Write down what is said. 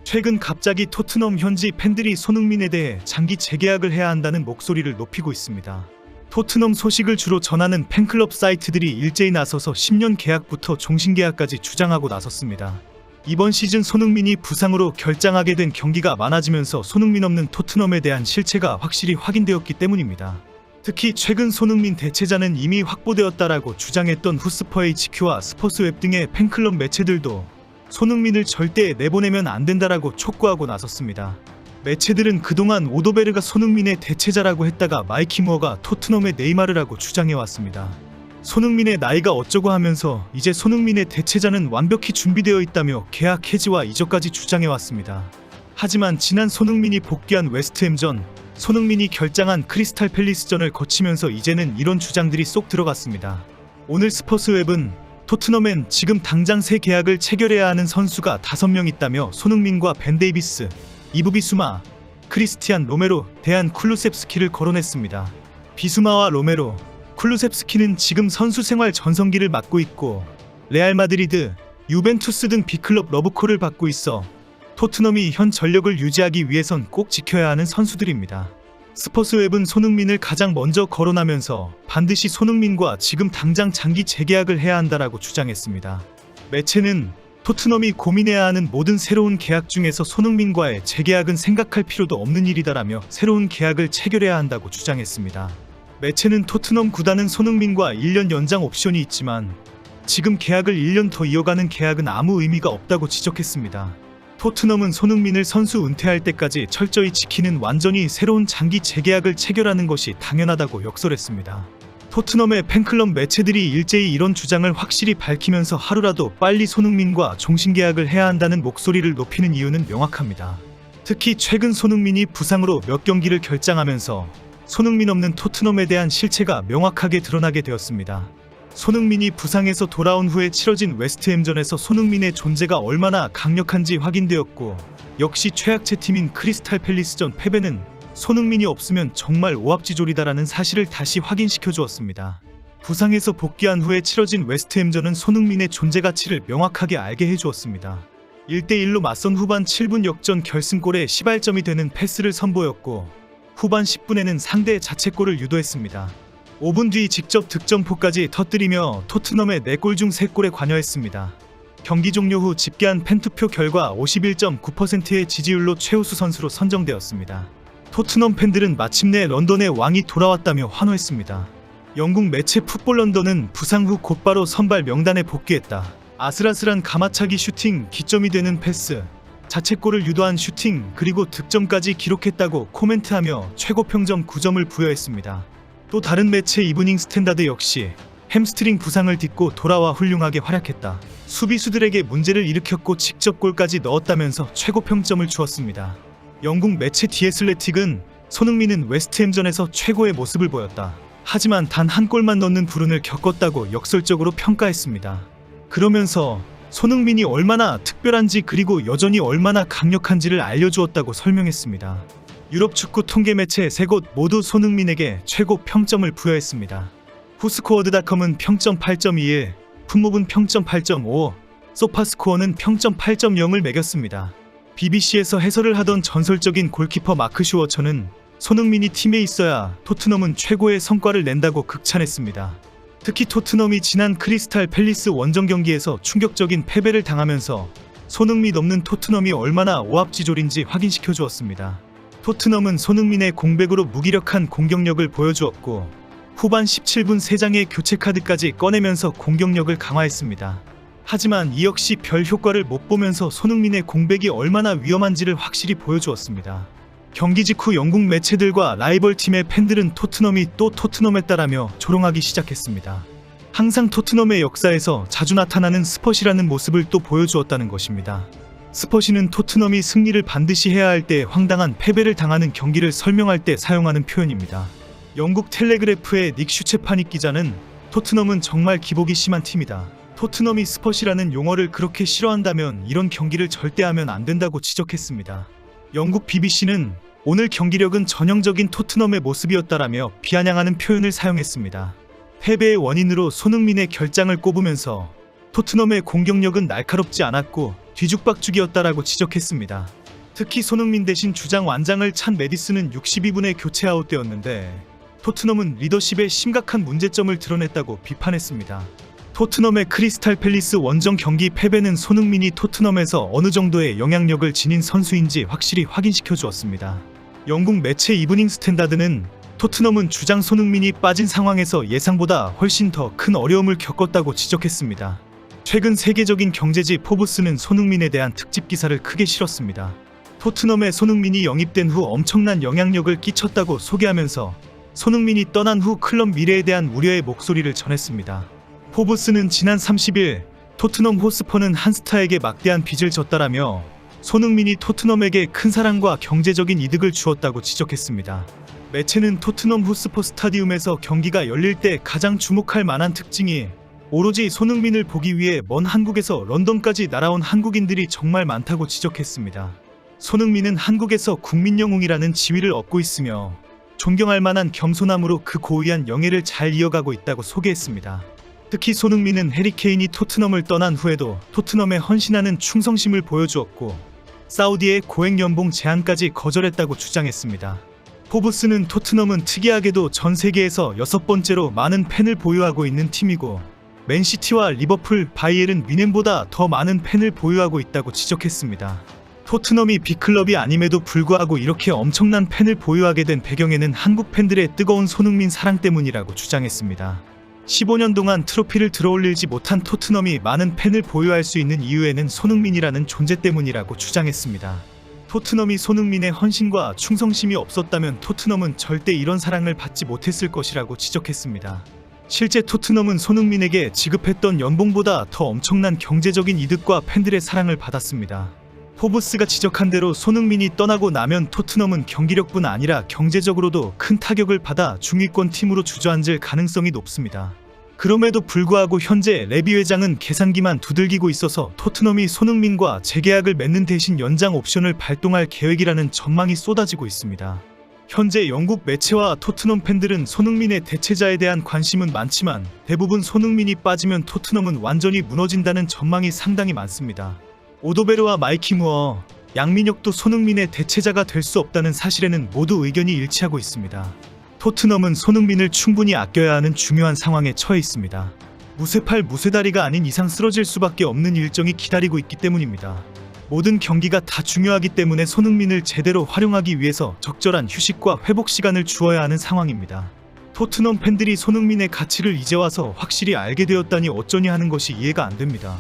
최근 갑자기 토트넘 현지 팬들이 손흥민에 대해 장기 재계약을 해야 한다는 목소리를 높이고 있습니다. 토트넘 소식을 주로 전하는 팬클럽 사이트들이 일제히 나서서 10년 계약부터 종신계약까지 주장하고 나섰습니다. 이번 시즌 손흥민이 부상으로 결장하게 된 경기가 많아지면서 손흥민 없는 토트넘에 대한 실체가 확실히 확인되었기 때문입니다. 특히 최근 손흥민 대체자는 이미 확보되었다라고 주장했던 후스퍼 HQ와 스포츠웹 등의 팬클럽 매체들도 손흥민을 절대 내보내면 안 된다라고 촉구하고 나섰습니다. 매체들은 그동안 오도베르가 손흥민의 대체자라고 했다가 마이키 무어가 토트넘의 네이마르라고 주장해왔습니다. 손흥민의 나이가 어쩌고 하면서 이제 손흥민의 대체자는 완벽히 준비되어 있다며 계약 해지와 이적까지 주장해왔습니다. 하지만 지난 손흥민이 복귀한 웨스트햄전, 손흥민이 결장한 크리스탈 팰리스전을 거치면서 이제는 이런 주장들이 쏙 들어갔습니다. 오늘 스포츠웹은 토트넘엔 지금 당장 새 계약을 체결해야 하는 선수가 5명 있다며 손흥민과 벤 데이비스, 이브 비수마, 크리스티안 로메로, 데안 쿨루셉스키를 거론했습니다. 비수마와 로메로, 쿨루셉스키는 지금 선수 생활 전성기를 맞고 있고 레알 마드리드, 유벤투스 등 B클럽 러브콜을 받고 있어 토트넘이 현 전력을 유지하기 위해선 꼭 지켜야 하는 선수들입니다. 스포츠웹은 손흥민을 가장 먼저 거론하면서 반드시 손흥민과 지금 당장 장기 재계약을 해야 한다라고 주장했습니다. 매체는 토트넘이 고민해야 하는 모든 새로운 계약 중에서 손흥민과의 재계약은 생각할 필요도 없는 일이다라며 새로운 계약을 체결해야 한다고 주장했습니다. 매체는 토트넘 구단은 손흥민과 1년 연장 옵션이 있지만 지금 계약을 1년 더 이어가는 계약은 아무 의미가 없다고 지적했습니다. 토트넘은 손흥민을 선수 은퇴할 때까지 철저히 지키는 완전히 새로운 장기 재계약을 체결하는 것이 당연하다고 역설했습니다. 토트넘의 팬클럽 매체들이 일제히 이런 주장을 확실히 밝히면서 하루라도 빨리 손흥민과 종신계약을 해야 한다는 목소리를 높이는 이유는 명확합니다. 특히 최근 손흥민이 부상으로 몇 경기를 결장하면서 손흥민 없는 토트넘에 대한 실체가 명확하게 드러나게 되었습니다. 손흥민이 부상에서 돌아온 후에 치러진 웨스트햄전에서 손흥민의 존재가 얼마나 강력한지 확인되었고 역시 최악체 팀인 크리스탈 팰리스전 패배는 손흥민이 없으면 정말 오합지졸이다라는 사실을 다시 확인시켜 주었습니다. 부상에서 복귀한 후에 치러진 웨스트햄전은 손흥민의 존재 가치를 명확하게 알게 해주었습니다. 1대1로 맞선 후반 7분 역전 결승골에 시발점이 되는 패스를 선보였고 후반 10분에는 상대의 자책골을 유도했습니다. 5분 뒤 직접 득점포까지 터뜨리며 토트넘의 4골 중 3골에 관여했습니다. 경기 종료 후 집계한 팬투표 결과 51.9%의 지지율로 최우수 선수로 선정되었습니다. 토트넘 팬들은 마침내 런던의 왕이 돌아왔다며 환호했습니다. 영국 매체 풋볼 런던은 부상 후 곧바로 선발 명단에 복귀했다. 아슬아슬한 가마차기 슈팅, 기점이 되는 패스, 자책골을 유도한 슈팅, 그리고 득점까지 기록했다고 코멘트하며 최고 평점 9점을 부여했습니다. 또 다른 매체 이브닝 스탠다드 역시 햄스트링 부상을 딛고 돌아와 훌륭하게 활약했다. 수비수들에게 문제를 일으켰고 직접 골까지 넣었다면서 최고 평점을 주었습니다. 영국 매체 디 애슬레틱은 손흥민은 웨스트햄전에서 최고의 모습을 보였다. 하지만 단 한 골만 넣는 불운을 겪었다고 역설적으로 평가했습니다. 그러면서 손흥민이 얼마나 특별한지 그리고 여전히 얼마나 강력한지를 알려주었다고 설명했습니다. 유럽 축구 통계 매체 3곳 모두 손흥민에게 최고 평점을 부여했습니다. 후스코어드닷컴은 평점 8.21, 풋모브는 평점 8.5, 소파스코어는 평점 8.0을 매겼습니다. BBC에서 해설을 하던 전설적인 골키퍼 마크 슈워처는 손흥민이 팀에 있어야 토트넘은 최고의 성과를 낸다고 극찬했습니다. 특히 토트넘이 지난 크리스탈 팰리스 원정 경기에서 충격적인 패배를 당하면서 손흥민 없는 토트넘이 얼마나 오합지졸인지 확인시켜 주었습니다. 토트넘은 손흥민의 공백으로 무기력한 공격력을 보여주었고 후반 17분 3장의 교체 카드까지 꺼내면서 공격력을 강화했습니다. 하지만 이 역시 별 효과를 못 보면서 손흥민의 공백이 얼마나 위험한지를 확실히 보여주었습니다. 경기 직후 영국 매체들과 라이벌 팀의 팬들은 토트넘이 또 토트넘했다라며 조롱하기 시작했습니다. 항상 토트넘의 역사에서 자주 나타나는 스퍼시라는 모습을 또 보여주었다는 것입니다. 스퍼시는 토트넘이 승리를 반드시 해야 할 때 황당한 패배를 당하는 경기를 설명할 때 사용하는 표현입니다. 영국 텔레그래프의 닉 슈체파닉 기자는 토트넘은 정말 기복이 심한 팀이다. 토트넘이 스퍼시라는 용어를 그렇게 싫어한다면 이런 경기를 절대 하면 안 된다고 지적했습니다. 영국 BBC는 오늘 경기력은 전형적인 토트넘의 모습이었다라며 비아냥하는 표현을 사용했습니다. 패배의 원인으로 손흥민의 결장을 꼽으면서 토트넘의 공격력은 날카롭지 않았고 뒤죽박죽이었다라고 지적했습니다. 특히 손흥민 대신 주장 완장을 찬 메디슨은 62분에 교체 아웃되었는데 토트넘은 리더십에 심각한 문제점을 드러냈다고 비판했습니다. 토트넘의 크리스탈 팰리스 원정 경기 패배는 손흥민이 토트넘에서 어느 정도의 영향력을 지닌 선수인지 확실히 확인시켜 주었습니다. 영국 매체 이브닝 스탠다드는 토트넘은 주장 손흥민이 빠진 상황에서 예상보다 훨씬 더 큰 어려움을 겪었다고 지적했습니다. 최근 세계적인 경제지 포브스는 손흥민에 대한 특집 기사를 크게 실었습니다. 토트넘에 손흥민이 영입된 후 엄청난 영향력을 끼쳤다고 소개하면서 손흥민이 떠난 후 클럽 미래에 대한 우려의 목소리를 전했습니다. 포브스는 지난 30일 토트넘 호스퍼는 한 스타에게 막대한 빚을 졌다라며 손흥민이 토트넘에게 큰 사랑과 경제적인 이득을 주었다고 지적했습니다. 매체는 토트넘 호스퍼 스타디움에서 경기가 열릴 때 가장 주목할 만한 특징이 오로지 손흥민을 보기 위해 먼 한국에서 런던까지 날아온 한국인들이 정말 많다고 지적했습니다. 손흥민은 한국에서 국민영웅이라는 지위를 얻고 있으며 존경할 만한 겸손함으로 그 고귀한 영예를 잘 이어가고 있다고 소개했습니다. 특히 손흥민은 해리케인이 토트넘을 떠난 후에도 토트넘에 헌신하는 충성심을 보여주었고 사우디의 고액 연봉 제한까지 거절했다고 주장했습니다. 포브스는 토트넘은 특이하게도 전 세계에서 6번째로 많은 팬을 보유하고 있는 팀이고 맨시티와 리버풀, 바이에른 뮌헨보다 더 많은 팬을 보유하고 있다고 지적했습니다. 토트넘이 빅클럽이 아님에도 불구하고 이렇게 엄청난 팬을 보유하게 된 배경에는 한국 팬들의 뜨거운 손흥민 사랑 때문이라고 주장했습니다. 15년 동안 트로피를 들어올리지 못한 토트넘이 많은 팬을 보유할 수 있는 이유에는 손흥민이라는 존재 때문이라고 주장했습니다. 토트넘이 손흥민의 헌신과 충성심이 없었다면 토트넘은 절대 이런 사랑을 받지 못했을 것이라고 지적했습니다. 실제 토트넘은 손흥민에게 지급했던 연봉보다 더 엄청난 경제적인 이득과 팬들의 사랑을 받았습니다. 포브스가 지적한 대로 손흥민이 떠나고 나면 토트넘은 경기력뿐 아니라 경제적으로도 큰 타격을 받아 중위권 팀으로 주저앉을 가능성이 높습니다. 그럼에도 불구하고 현재 레비 회장은 계산기만 두들기고 있어서 토트넘이 손흥민과 재계약을 맺는 대신 연장 옵션을 발동할 계획이라는 전망이 쏟아지고 있습니다. 현재 영국 매체와 토트넘 팬들은 손흥민의 대체자에 대한 관심은 많지만 대부분 손흥민이 빠지면 토트넘은 완전히 무너진다는 전망이 상당히 많습니다. 오도베르와 마이키 무어, 양민혁도 손흥민의 대체자가 될 수 없다는 사실에는 모두 의견이 일치하고 있습니다. 토트넘은 손흥민을 충분히 아껴야 하는 중요한 상황에 처해 있습니다. 무쇠팔 무쇠다리가 아닌 이상 쓰러질 수밖에 없는 일정이 기다리고 있기 때문입니다. 모든 경기가 다 중요하기 때문에 손흥민을 제대로 활용하기 위해서 적절한 휴식과 회복 시간을 주어야 하는 상황입니다. 토트넘 팬들이 손흥민의 가치를 이제 와서 확실히 알게 되었다니 어쩌니 하는 것이 이해가 안 됩니다.